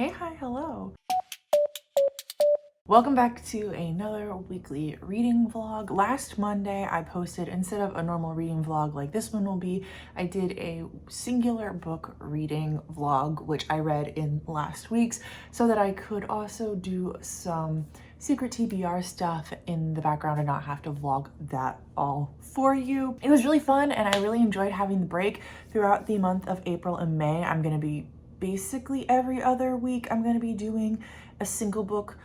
Hi, hello. Welcome back to another weekly reading vlog. Last Monday I posted, instead of a normal reading vlog like this one will be, I did a singular book reading vlog, which I read in last week's, so that I could also do some secret TBR stuff in the background and not have to vlog that all for you. It was really fun and I really enjoyed having the break throughout the month of April and May. I'm gonna be basically every other week I'm gonna be doing a single book,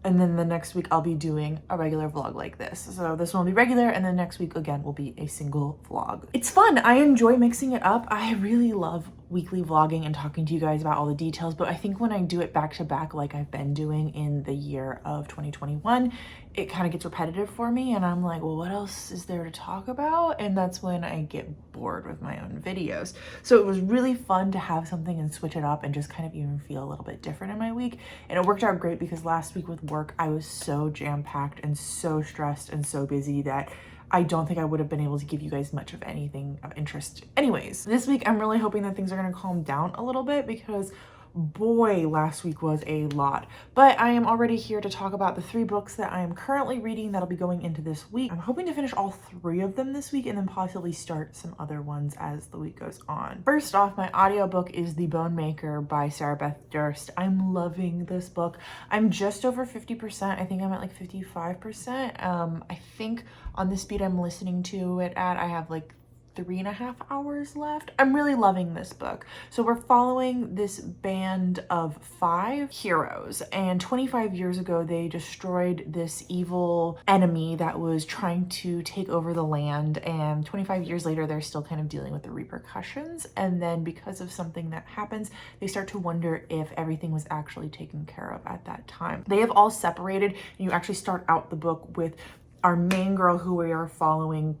and then the next week I'll be doing a regular vlog like this. So this one will be regular, and then next week again will be a single vlog. It's fun. I enjoy mixing it up. I really love weekly vlogging and talking to you guys about all the details, but I think when I do it back to back like I've been doing in the year of 2021, it kind of gets repetitive for me and I'm like, well, what else is there to talk about? And that's when I get bored with my own videos. So it was really fun to have something and switch it up and just kind of even feel a little bit different in my week. And it worked out great because last week with work, I was so jam-packed and so stressed and so busy that I don't think I would have been able to give you guys much of anything of interest. Anyways, this week I'm really hoping that things are gonna calm down a little bit because boy, last week was a lot. But I am already here to talk about the 3 books that I am currently reading that'll be going into this week. I'm hoping to finish all 3 of them this week and then possibly start some other ones as the week goes on. First off, my audiobook is The Bone Maker by Sarah Beth Durst. I'm loving this book. I'm just over 50%. I think I'm at like 55%. I think on the speed I'm listening to it at, I have like 3.5 hours left. I'm really loving this book. So we're following this band of 5 heroes, and 25 years ago they destroyed this evil enemy that was trying to take over the land, and 25 years later they're still kind of dealing with the repercussions. And then because of something that happens, they start to wonder if everything was actually taken care of at that time. They have all separated, and you actually start out the book with our main girl who we are following.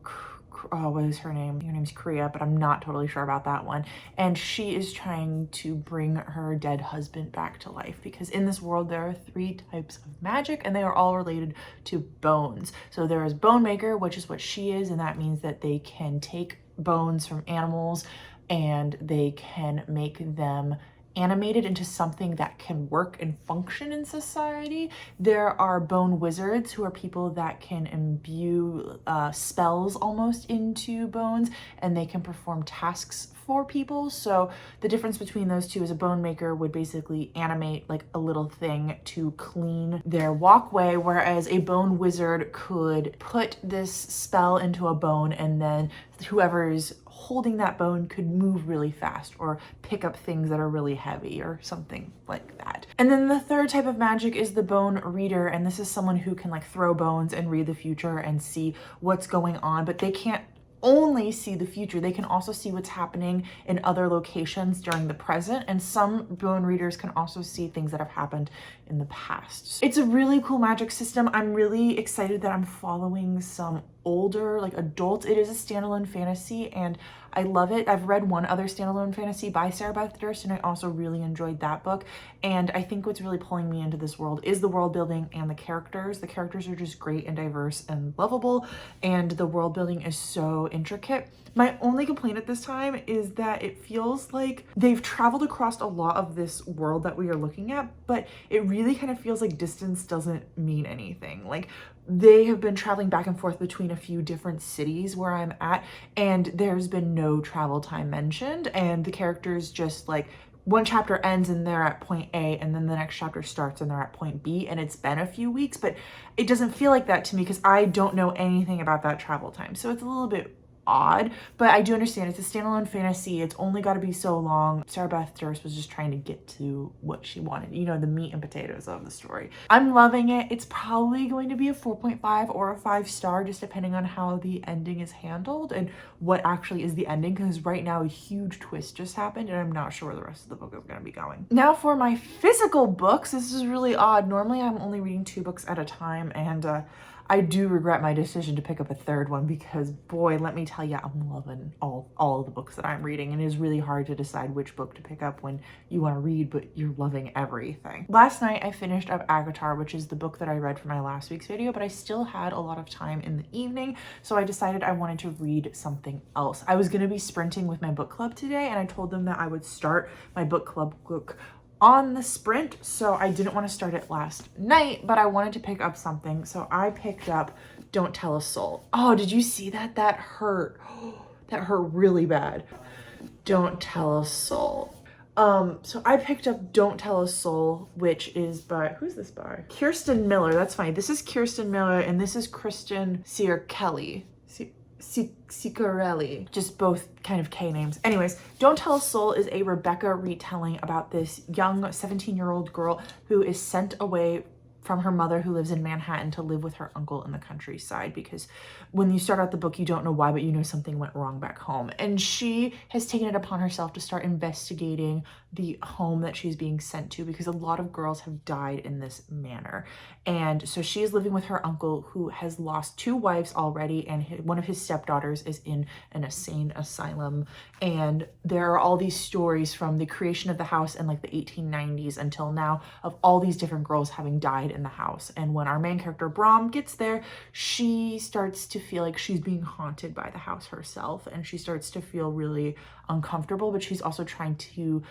Oh, what is her name? Her name's Kriya, but I'm not totally sure about that one. And she is trying to bring her dead husband back to life because in this world there are 3 types of magic and they are all related to bones. So there is Bone Maker, which is what she is, and that means that they can take bones from animals and they can make them animated into something that can work and function in society. There are bone wizards, who are people that can imbue spells almost into bones, and they can perform tasks for people. So the difference between those two is a bone maker would basically animate like a little thing to clean their walkway, whereas a bone wizard could put this spell into a bone and then whoever is holding that bone could move really fast or pick up things that are really heavy or something like that. And then the 3rd type of magic is the bone reader, and this is someone who can like throw bones and read the future and see what's going on, but they can't only see the future. They can also see what's happening in other locations during the present, and some bone readers can also see things that have happened in the past. It's a really cool magic system. I'm really excited that I'm following some older, like adults. It is a standalone fantasy and I love it. I've read one other standalone fantasy by Sarah Beth Durst and I also really enjoyed that book. And I think what's really pulling me into this world is the world building and the characters. The characters are just great and diverse and lovable, and the world building is so intricate. My only complaint at this time is that it feels like they've traveled across a lot of this world that we are looking at, but it really kind of feels like distance doesn't mean anything. Like they have been traveling back and forth between a few different cities where I'm at, and there's been no travel time mentioned, and the characters just like one chapter ends and they're at point A, and then the next chapter starts and they're at point B, and it's been a few weeks, but it doesn't feel like that to me because I don't know anything about that travel time. So it's a little bit odd, but I do understand it's a standalone fantasy. It's only got to be so long. Sarah Beth Durst was just trying to get to what she wanted, you know, the meat and potatoes of the story. I'm loving it. It's probably going to be a 4.5 or a 5-star, just depending on how the ending is handled and what actually is the ending, because right now a huge twist just happened and I'm not sure where the rest of the book is going to be going. Now for my physical books, this is really odd. Normally I'm only reading 2 books at a time, and I do regret my decision to pick up a 3rd one because boy, let me tell you, I'm loving all of the books that I'm reading, and it is really hard to decide which book to pick up when you want to read but you're loving everything. Last night I finished up Avatar, which is the book that I read for my last week's video, but I still had a lot of time in the evening, so I decided I wanted to read something else. I was going to be sprinting with my book club today, and I told them that I would start my book club book on the sprint, so I didn't want to start it last night, but I wanted to pick up something. So I picked up Don't Tell a Soul. Oh, did you see that? That hurt. That hurt really bad. Don't Tell a Soul. So I picked up Don't Tell a Soul, which is by, who's this by? Kirsten Miller. That's funny. This is Kirsten Miller and this is Kristen Ciarelli. Cicarelli, just both kind of K names. Anyways, Don't Tell a Soul is a Rebecca retelling about this young 17-year-old girl who is sent away from her mother who lives in Manhattan to live with her uncle in the countryside, because when you start out the book, you don't know why, but you know something went wrong back home. And she has taken it upon herself to start investigating the home that she's being sent to, because a lot of girls have died in this manner. And so she is living with her uncle, who has lost 2 wives already, and one of his stepdaughters is in an insane asylum. And there are all these stories from the creation of the house in like the 1890s until now of all these different girls having died in the house. And when our main character Brahm gets there, she starts to feel like she's being haunted by the house herself, and she starts to feel really uncomfortable, but she's also trying to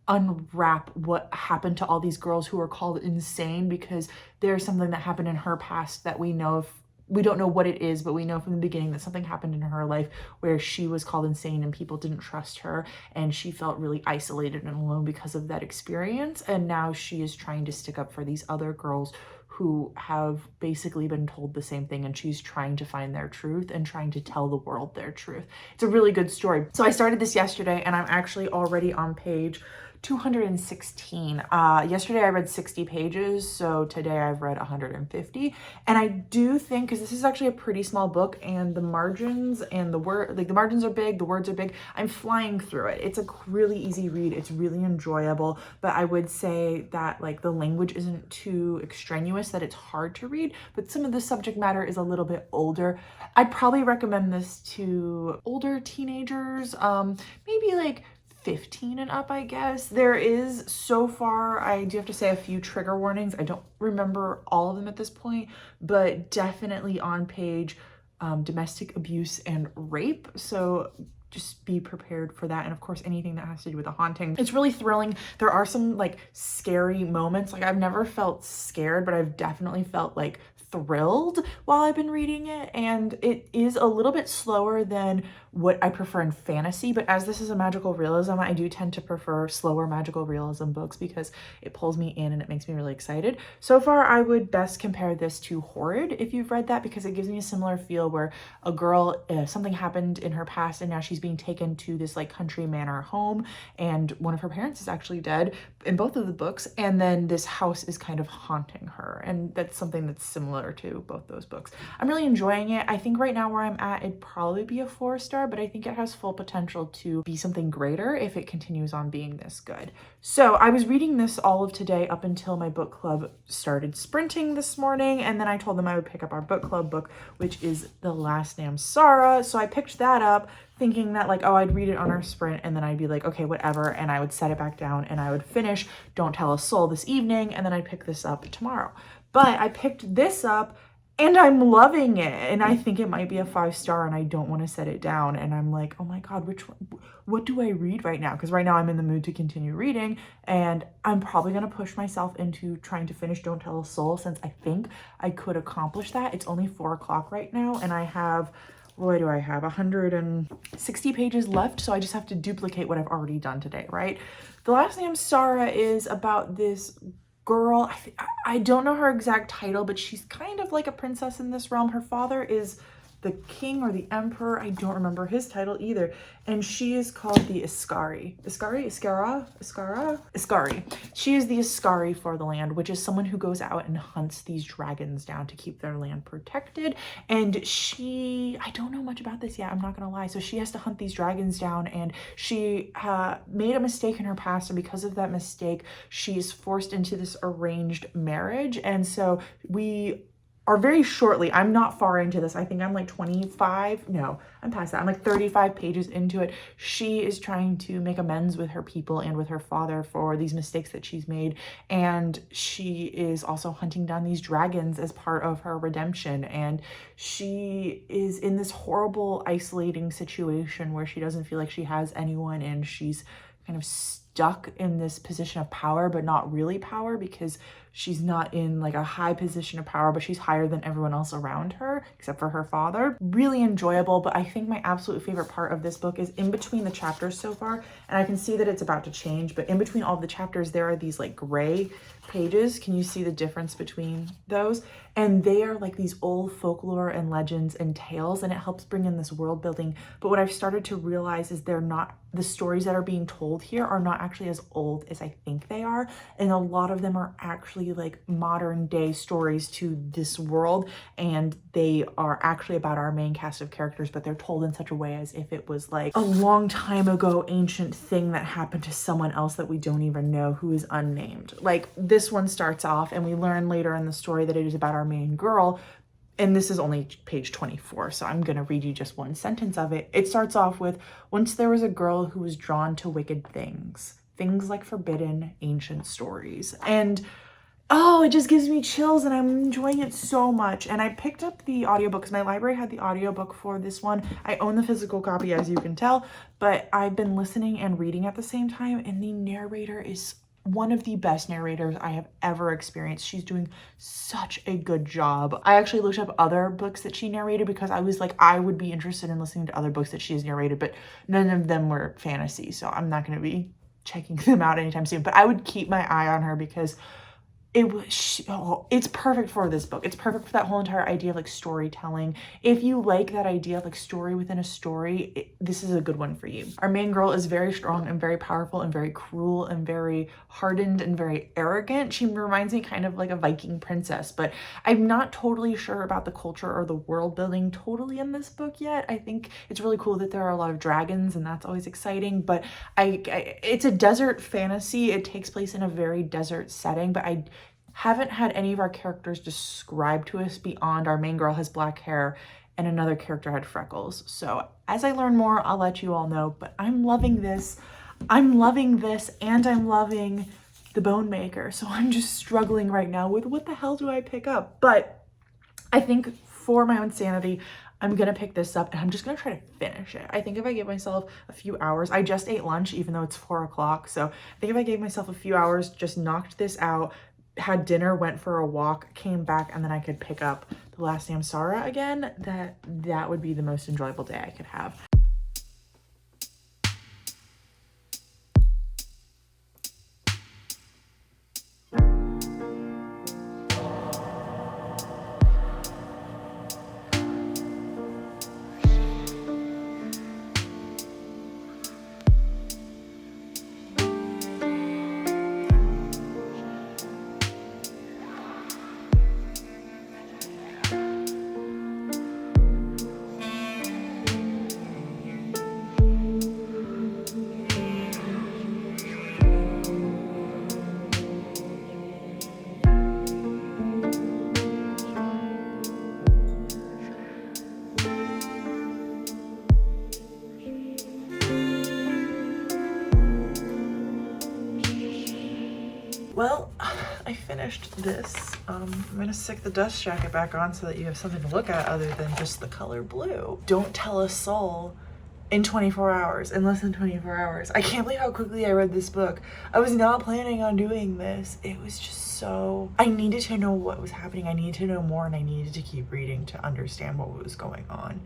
unwrap what happened to all these girls who are called insane, because there's something that happened in her past that we know of. We don't know what it is, but we know from the beginning that something happened in her life where she was called insane and people didn't trust her, and she felt really isolated and alone because of that experience. And now she is trying to stick up for these other girls who have basically been told the same thing, and she's trying to find their truth and trying to tell the world their truth. It's a really good story. So I started this yesterday and I'm actually already on page 216. Yesterday I read 60 pages, so today I've read 150. And I do think, because this is actually a pretty small book and the margins and the word, like the margins are big, the words are big, I'm flying through it. It's a really easy read. It's really enjoyable, but I would say that like the language isn't too extraneous that it's hard to read, but some of the subject matter is a little bit older. I'd probably recommend this to older teenagers, maybe like 15 and up, I guess. There is, so far, I do have to say, a few trigger warnings. I don't remember all of them at this point, but definitely on page domestic abuse and rape. So just be prepared for that. And of course, anything that has to do with a haunting. It's really thrilling. There are some like scary moments. Like I've never felt scared, but I've definitely felt like thrilled while I've been reading it. And it is a little bit slower than what I prefer in fantasy, but as this is a magical realism, I do tend to prefer slower magical realism books because it pulls me in and it makes me really excited. So far, I would best compare this to Horrid if you've read that, because it gives me a similar feel where a girl, something happened in her past and now she's being taken to this like country manor home, and one of her parents is actually dead in both of the books, and then this house is kind of haunting her, and that's something that's similar to both those books. I'm really enjoying it. I think right now where I'm at, it'd probably be a 4-star, but I think it has full potential to be something greater if it continues on being this good. So I was reading this all of today up until my book club started sprinting this morning, and then I told them I would pick up our book club book, which is The Last Namsara. So I picked that up thinking that like, oh, I'd read it on our sprint and then I'd be like, okay, whatever, and I would set it back down and I would finish Don't Tell a Soul this evening, and then I'd pick this up tomorrow. But I picked this up and I'm loving it, and I think it might be a 5-star, and I don't want to set it down. And I'm like, oh my God, which one, what do I read right now? Because right now I'm in the mood to continue reading, and I'm probably going to push myself into trying to finish Don't Tell a Soul, since I think I could accomplish that. It's only 4 o'clock right now, and I have, what do I have? 160 pages left, so I just have to duplicate what I've already done today, right? The Last Namsara is about this girl. I don't know her exact title, but she's kind of like a princess in this realm. Her father is the king or the emperor. I don't remember his title either. And she is called the Iskari. Iskari. She is the Iskari for the land, which is someone who goes out and hunts these dragons down to keep their land protected. And I don't know much about this yet, I'm not gonna lie. So she has to hunt these dragons down, and she made a mistake in her past, and because of that mistake, she's forced into this arranged marriage. And so we are very shortly, I'm not far into this, I think I'm like 25, no, I'm past that, I'm like 35 pages into it. She is trying to make amends with her people and with her father for these mistakes that she's made, and she is also hunting down these dragons as part of her redemption. And she is in this horrible, isolating situation where she doesn't feel like she has anyone, and she's kind of stuck in this position of power, but not really power, because she's not in like a high position of power, but she's higher than everyone else around her, except for her father. Really enjoyable, but I think my absolute favorite part of this book is in between the chapters so far, and I can see that it's about to change, but in between all the chapters, there are these like gray pages. Can you see the difference between those? And they are like these old folklore and legends and tales, and it helps bring in this world building. But what I've started to realize is the stories that are being told here are not actually as old as I think they are. And a lot of them are actually like modern day stories to this world. And they are actually about our main cast of characters, but they're told in such a way as if it was like a long time ago ancient thing that happened to someone else that we don't even know, who is unnamed. Like this one starts off and we learn later in the story that it is about our main girl. And this is only page 24, so I'm gonna read you just one sentence of it. It starts off with, once there was a girl who was drawn to wicked things like forbidden ancient stories. And oh, it just gives me chills and I'm enjoying it so much. And I picked up the audiobook because my library had the audiobook for this one. I own the physical copy, as you can tell, but I've been listening and reading at the same time, and the narrator is one of the best narrators I have ever experienced. She's doing such a good job. I actually looked up other books that she narrated because I was like, I would be interested in listening to other books that she has narrated, but none of them were fantasy, so I'm not going to be checking them out anytime soon. But I would keep my eye on her because it's perfect for this book. It's perfect for that whole entire idea of like storytelling. If you like that idea of like story within a story, this is a good one for you. Our main girl is very strong and very powerful and very cruel and very hardened and very arrogant. She reminds me kind of like a Viking princess, but I'm not totally sure about the culture or the world building totally in this book yet. I think it's really cool that there are a lot of dragons, and that's always exciting, but it's a desert fantasy. It takes place in a very desert setting, but I haven't had any of our characters described to us beyond our main girl has black hair and another character had freckles. So as I learn more, I'll let you all know, but I'm loving this. I'm loving this, and I'm loving The Bone Maker. So I'm just struggling right now with what the hell do I pick up? But I think for my own sanity, I'm gonna pick this up and I'm just gonna try to finish it. I think if I give myself a few hours, I just ate lunch even though it's 4 o'clock. So I think if I gave myself a few hours, just knocked this out, had dinner, went for a walk, came back, and then I could pick up the last Namsara again, that would be the most enjoyable day I could have. Well, I finished this. I'm gonna stick the dust jacket back on so that you have something to look at other than just the color blue. Don't tell a soul in 24 hours, in less than 24 hours. I can't believe how quickly I read this book. I was not planning on doing this. It was just so, I needed to know what was happening. I needed to know more, and I needed to keep reading to understand what was going on.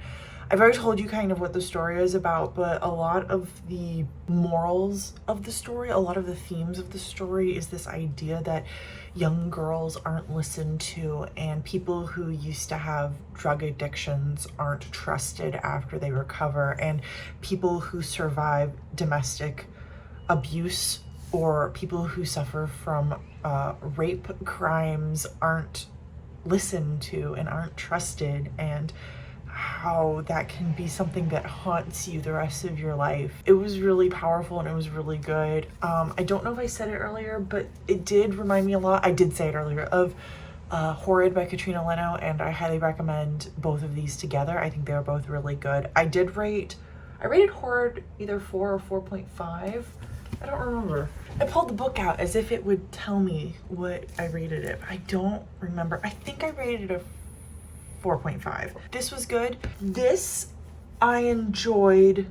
I've already told you kind of what the story is about, but a lot of the morals of the story, a lot of the themes of the story is this idea that young girls aren't listened to, and people who used to have drug addictions aren't trusted after they recover, and people who survive domestic abuse or people who suffer from rape crimes aren't listened to and aren't trusted, and how that can be something that haunts you the rest of your life. It was really powerful and it was really good. I don't know if I said it earlier, but it did remind me a lot, I did say it earlier, of Horrid by Katrina Leno, and I highly recommend both of these together. I think they were both really good. I rated Horrid either 4 or 4.5. I don't remember. I pulled the book out as if it would tell me what I rated it. I don't remember. I think I rated it a 4.5. This was good. This I enjoyed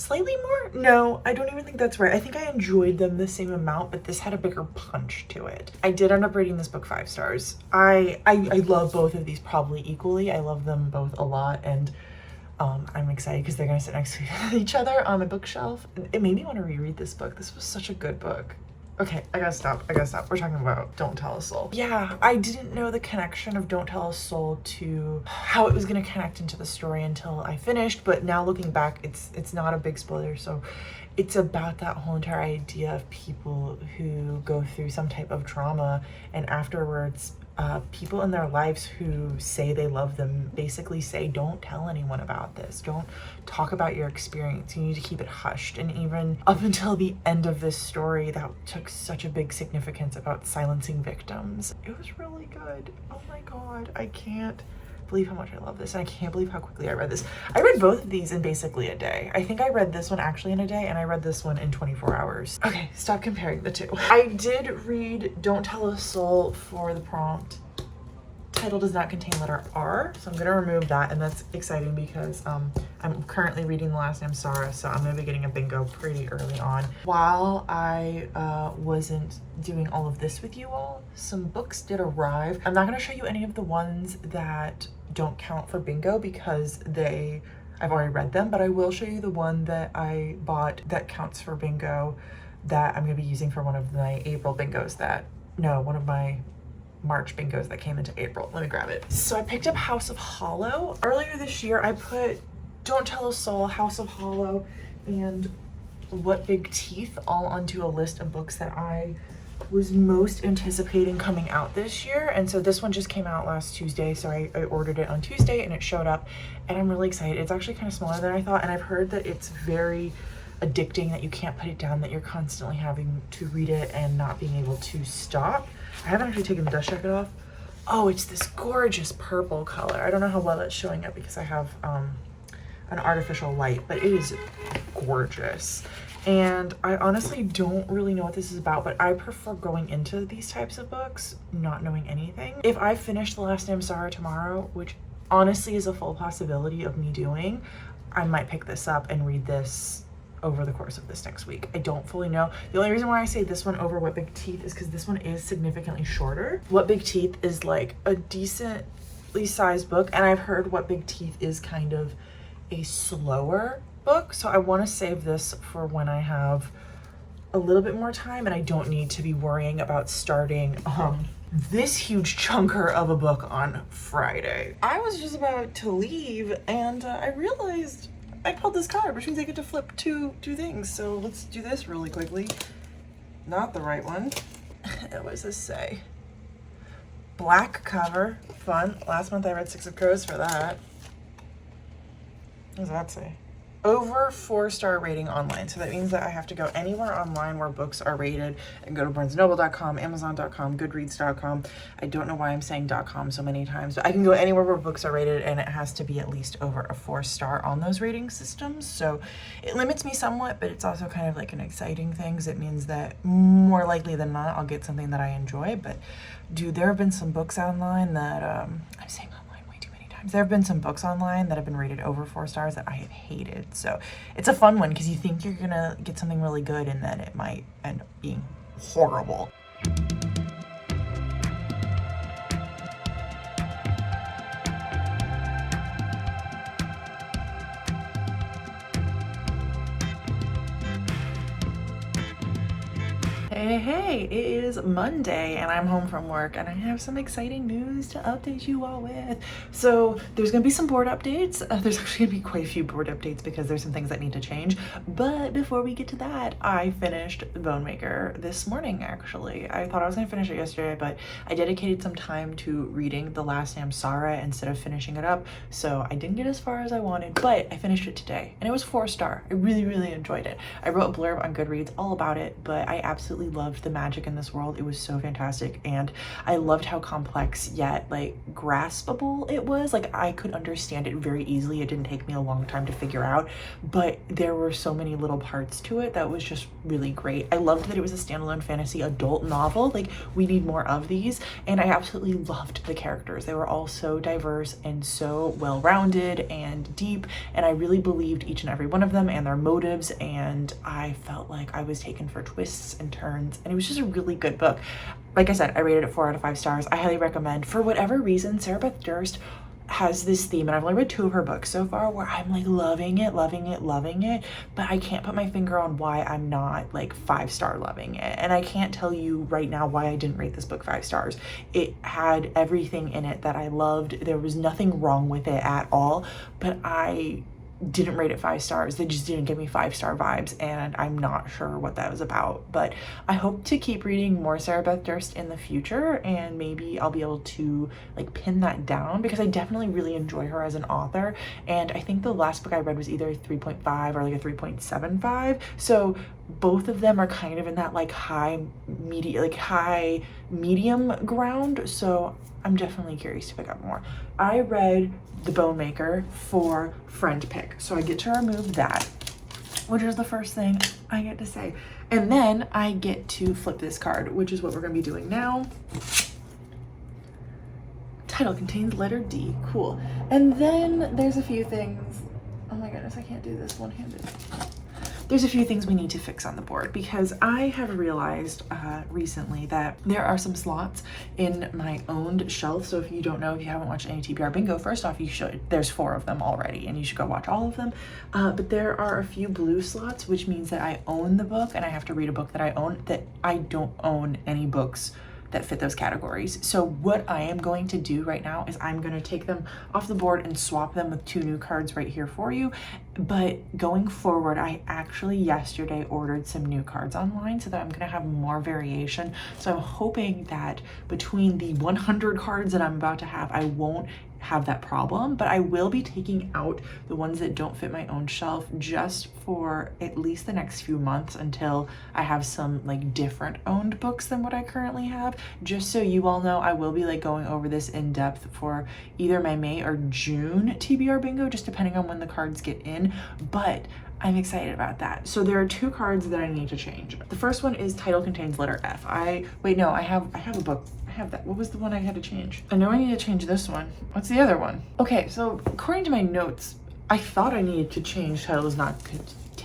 slightly more? No, I don't even think that's right. I think I enjoyed them the same amount, but this had a bigger punch to it. I did end up rating this book 5 stars. I love both of these probably equally. I love them both a lot, and I'm excited because they're gonna sit next to each other on my bookshelf. It made me want to reread this book. This was such a good book. Okay, I gotta stop. We're talking about Don't Tell a Soul. Yeah, I didn't know the connection of Don't Tell a Soul to how it was gonna connect into the story until I finished, but now looking back, it's not a big spoiler, so it's about that whole entire idea of people who go through some type of trauma, and afterwards, people in their lives who say they love them basically say, don't tell anyone about this. Don't talk about your experience. You need to keep it hushed. And even up until the end of this story, that took such a big significance about silencing victims. It was really good. Oh my God, I can't believe how much I love this, and I can't believe how quickly I read this. I read both of these in basically a day. I think I read this one actually in a day, and I read this one in 24 hours. Okay, stop comparing the two. I did read Don't Tell a Soul for the prompt. Title does not contain letter R, so I'm gonna remove that, and that's exciting because I'm currently reading The Last Namsara, so I'm gonna be getting a bingo pretty early on. While I wasn't doing all of this with you all, some books did arrive. I'm not gonna show you any of the ones that don't count for bingo because I've already read them, but I will show you the one that I bought that counts for bingo that I'm gonna be using for one of my April bingos one of my March bingos that came into April. Let me grab it. So I picked up House of Hollow. Earlier this year, I put Don't Tell a Soul, House of Hollow, and What Big Teeth all onto a list of books that I was most anticipating coming out this year. And so this one just came out last Tuesday, so I ordered it on Tuesday and it showed up, and I'm really excited. It's actually kind of smaller than I thought, and I've heard that it's very addicting, that you can't put it down, that you're constantly having to read it and not being able to stop. I haven't actually taken the dust jacket off. Oh, it's this gorgeous purple color. I don't know how well it's showing up because I have an artificial light, but it is gorgeous. And I honestly don't really know what this is about, but I prefer going into these types of books not knowing anything. If I finish The Last Namsara tomorrow, which honestly is a full possibility of me doing, I might pick this up and read this over the course of this next week. I don't fully know. The only reason why I say this one over What Big Teeth is because this one is significantly shorter. What Big Teeth is like a decently sized book, and I've heard What Big Teeth is kind of a slower book, so I want to save this for when I have a little bit more time and I don't need to be worrying about starting this huge chunker of a book on Friday. I was just about to leave and I realized I pulled this card, which means I get to flip two things. So let's do this really quickly. Not the right one. What does this say? Black cover, fun. Last month I read Six of Crows for that. What does that say? Over 4-star rating online. So that means that I have to go anywhere online where books are rated and go to barnesandnoble.com, amazon.com, goodreads.com. I don't know why I'm saying .com so many times, but I can go anywhere where books are rated and it has to be at least over a 4-star on those rating systems. So it limits me somewhat, but it's also kind of like an exciting thing because it means that more likely than not, I'll get something that I enjoy. But dude, there have been some books online that, I'm saying there have been some books online that have been rated over 4 stars that I have hated. So it's a fun one because you think you're gonna get something really good and then it might end up being horrible. Hey, it is Monday and I'm home from work and I have some exciting news to update you all with. So there's gonna be some board updates. There's actually gonna be quite a few board updates because there's some things that need to change. But before we get to that, I finished Bone Maker this morning actually. I thought I was gonna finish it yesterday, but I dedicated some time to reading The Last Namsara instead of finishing it up. So I didn't get as far as I wanted, but I finished it today and it was 4-star. I really, really enjoyed it. I wrote a blurb on Goodreads all about it, but I absolutely loved the magic in this world. It was so fantastic, and I loved how complex yet like graspable it was. Like I could understand it very easily. It didn't take me a long time to figure out, but there were so many little parts to it that was just really great. I loved that it was a standalone fantasy adult novel. Like we need more of these, and I absolutely loved the characters. They were all so diverse and so well-rounded and deep, and I really believed each and every one of them and their motives, and I felt like I was taken for twists and turns, and it was just a really good book. Like I said, I rated it 4 out of 5 stars. I highly recommend. For whatever reason, Sarah Beth Durst has this theme, and I've only read 2 of her books so far, where I'm like loving it, but I can't put my finger on why I'm not like 5-star loving it. And I can't tell you right now why I didn't rate this book 5 stars. It had everything in it that I loved. There was nothing wrong with it at all, but I didn't rate it 5 stars. They just didn't give me 5-star vibes, and I'm not sure what that was about. But I hope to keep reading more Sarah Beth Durst in the future, and maybe I'll be able to like pin that down, because I definitely really enjoy her as an author. And I think the last book I read was either a 3.5 or like a 3.75, so both of them are kind of in that like high medium ground, so I'm definitely curious to pick up more. I read The Bone Maker for Friend Pick, so I get to remove that, which is the first thing I get to say. And then I get to flip this card, which is what we're gonna be doing now. Title contains letter D, cool. And then there's a few things, oh my goodness, I can't do this one-handed. There's a few things we need to fix on the board, because I have realized recently that there are some slots in my owned shelf. So if you don't know, if you haven't watched any TBR bingo, first off, you should. There's 4 of them already, and you should go watch all of them. But there are a few blue slots, which means that I own the book and I have to read a book that I own, that I don't own any books that fit those categories. So what I am going to do right now is I'm going to take them off the board and swap them with 2 new cards right here for you. But going forward, I actually yesterday ordered some new cards online so that I'm going to have more variation. So I'm hoping that between the 100 cards that I'm about to have, I won't have that problem, but I will be taking out the ones that don't fit my own shelf just for at least the next few months, until I have some like different owned books than what I currently have. Just so you all know, I will be like going over this in depth for either my May or June TBR bingo, just depending on when the cards get in, but I'm excited about that. So there are 2 cards that I need to change. The first one is title contains letter F. I have a book. I have that. What was the one I had to change? I know I need to change this one. What's the other one? Okay, so according to my notes, I thought I needed to change title is not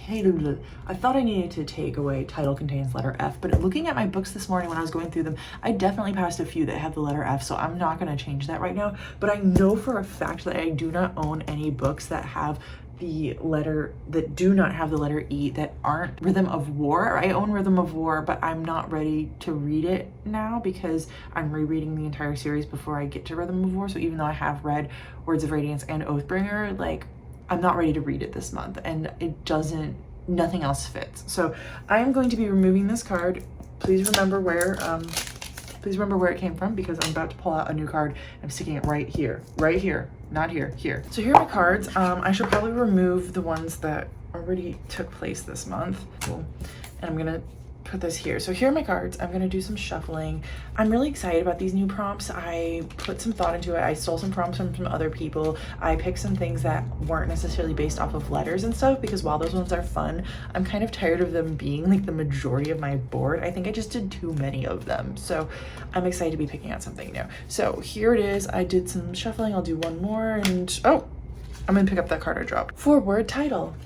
I thought I needed to take away title contains letter F, but looking at my books this morning when I was going through them, I definitely passed a few that have the letter F, so I'm not going to change that right now. But I know for a fact that I do not own any books that do not have the letter E that aren't Rhythm of War. I own Rhythm of War, but I'm not ready to read it now because I'm rereading the entire series before I get to Rhythm of War. So even though I have read Words of Radiance and Oathbringer, like I'm not ready to read it this month, and nothing else fits. So I am going to be removing this card. Please remember where it came from, because I'm about to pull out a new card. I'm sticking it right here, not here, here. So here are my cards. I should probably remove the ones that already took place this month. Cool. And I'm gonna put this here. So here are my cards. I'm gonna do some shuffling. I'm really excited about these new prompts. I put some thought into it. I stole some prompts from some other people. I picked some things that weren't necessarily based off of letters and stuff, because while those ones are fun, I'm kind of tired of them being like the majority of my board. I think I just did too many of them. So I'm excited to be picking out something new. So here it is. I did some shuffling. I'll do one more, and oh, I'm gonna pick up that card I dropped. 4-word title.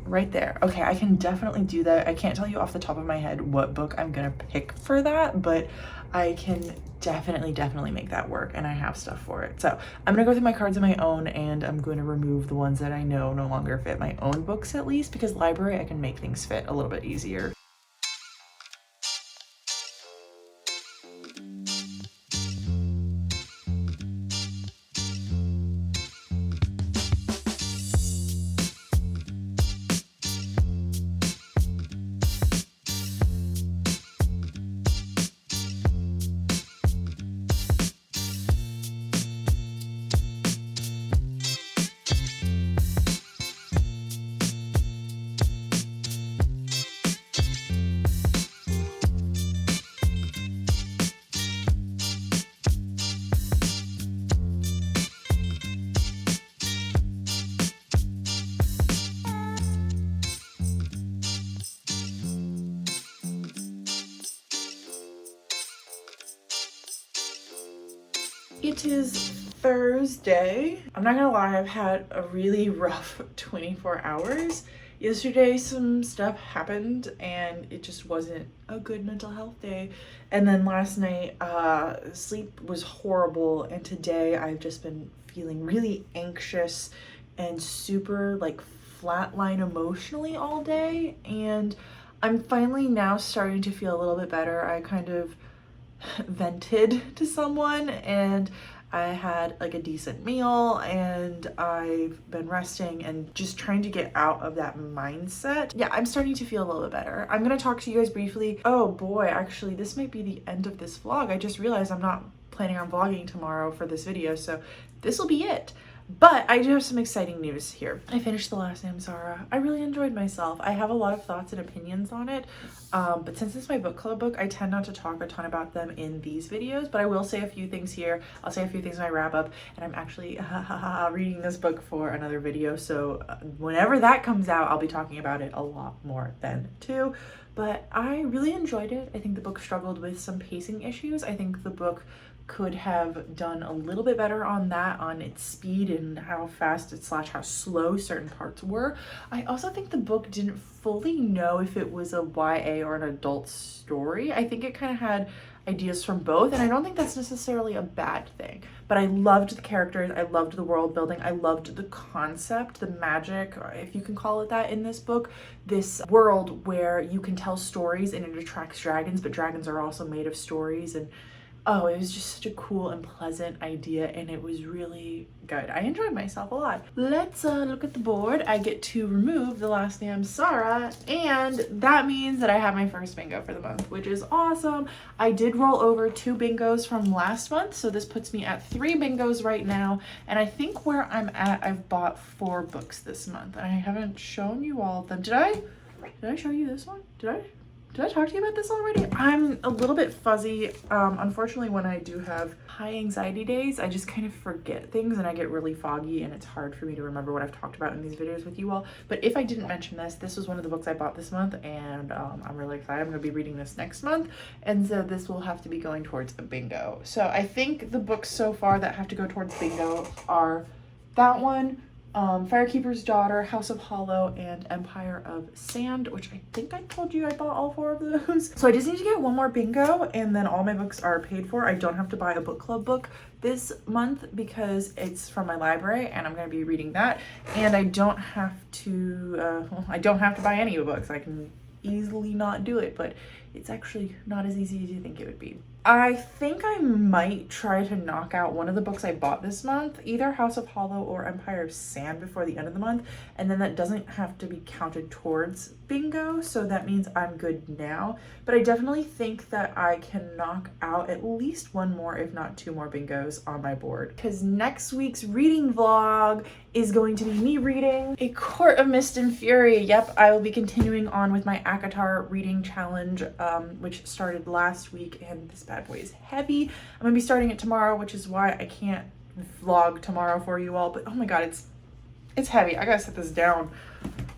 Right there. Okay, I can definitely do that. I can't tell you off the top of my head what book I'm gonna pick for that, but I can definitely make that work, and I have stuff for it. So I'm gonna go through my cards on my own, and I'm going to remove the ones that I know no longer fit my own books, at least, because library I can make things fit a little bit easier. It is Thursday. I'm not gonna lie, I've had a really rough 24 hours. Yesterday some stuff happened and it just wasn't a good mental health day. And then last night sleep was horrible, and today I've just been feeling really anxious and super like flatline emotionally all day, and I'm finally now starting to feel a little bit better. I kind of vented to someone and I had like a decent meal, and I've been resting and just trying to get out of that mindset. Yeah, I'm starting to feel a little bit better. I'm gonna talk to you guys briefly. Oh boy, actually this might be the end of this vlog. I just realized I'm not planning on vlogging tomorrow for this video, so this will be it. But I do have some exciting news here. I finished the last Namsara. I really enjoyed myself. I have a lot of thoughts and opinions on it, but since it's my book club book, I tend not to talk a ton about them in these videos, but I will say a few things here. I'll say a few things when I wrap up, and I'm actually reading this book for another video, so whenever that comes out, I'll be talking about it a lot more then too. But I really enjoyed it. I think the book struggled with some pacing issues. I think the book could have done a little bit better on that, on its speed and how fast it / how slow certain parts were. I also think the book didn't fully know if it was a YA or an adult story. I think it kind of had ideas from both, and I don't think that's necessarily a bad thing. But I loved the characters, I loved the world building, I loved the concept, the magic, if you can call it that, in this book. This world where you can tell stories and it attracts dragons, but dragons are also made of stories, and oh, it was just such a cool and pleasant idea, and it was really good. I enjoyed myself a lot. Let's look at the board. I get to remove the last Namsara, and that means that I have my first bingo for the month, which is awesome. I did roll over 2 bingos from last month, so this puts me at 3 bingos right now, and I think where I'm at, I've bought 4 books this month, and I haven't shown you all of them. Did I show you this one? Did I talk to you about this already? I'm a little bit fuzzy. Unfortunately, when I do have high anxiety days, I just kind of forget things and I get really foggy, and it's hard for me to remember what I've talked about in these videos with you all. But if I didn't mention this was one of the books I bought this month, and I'm really excited. I'm gonna be reading this next month, and so this will have to be going towards a bingo. So I think the books so far that have to go towards bingo are that one, Firekeeper's Daughter, House of Hollow, and Empire of Sand, which I think I told you I bought all 4 of those. So I just need to get 1 more bingo, and then all my books are paid for. I don't have to buy a book club book this month because it's from my library, and I'm going to be reading that. And I don't have to buy any of the books. I can easily not do it, but it's actually not as easy as you think it would be. I think I might try to knock out one of the books I bought this month, either House of Hollow or Empire of Sand, before the end of the month, and then that doesn't have to be counted towards bingo, so that means I'm good now. But I definitely think that I can knock out at least 1 more, if not 2 more bingos on my board, because next week's reading vlog is going to be me reading A Court of Mist and Fury. Yep, I will be continuing on with my ACOTAR reading challenge, which started last week, and this bad boy is heavy. I'm gonna be starting it tomorrow, which is why I can't vlog tomorrow for you all, but oh my god, it's heavy. I gotta set this down.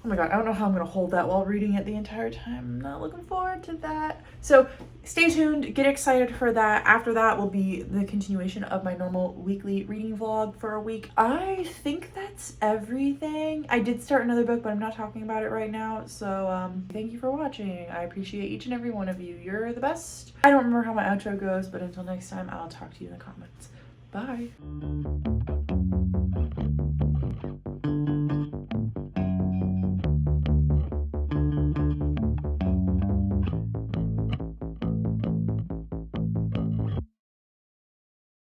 Oh my god, I don't know how I'm gonna hold that while reading it the entire time. I'm not looking forward to that. So stay tuned, get excited for that. After that will be the continuation of my normal weekly reading vlog for a week. I think that's everything. I did start another book, but I'm not talking about it right now. So thank you for watching. I appreciate each and every one of you. You're the best. I don't remember how my outro goes, but until next time, I'll talk to you in the comments. Bye.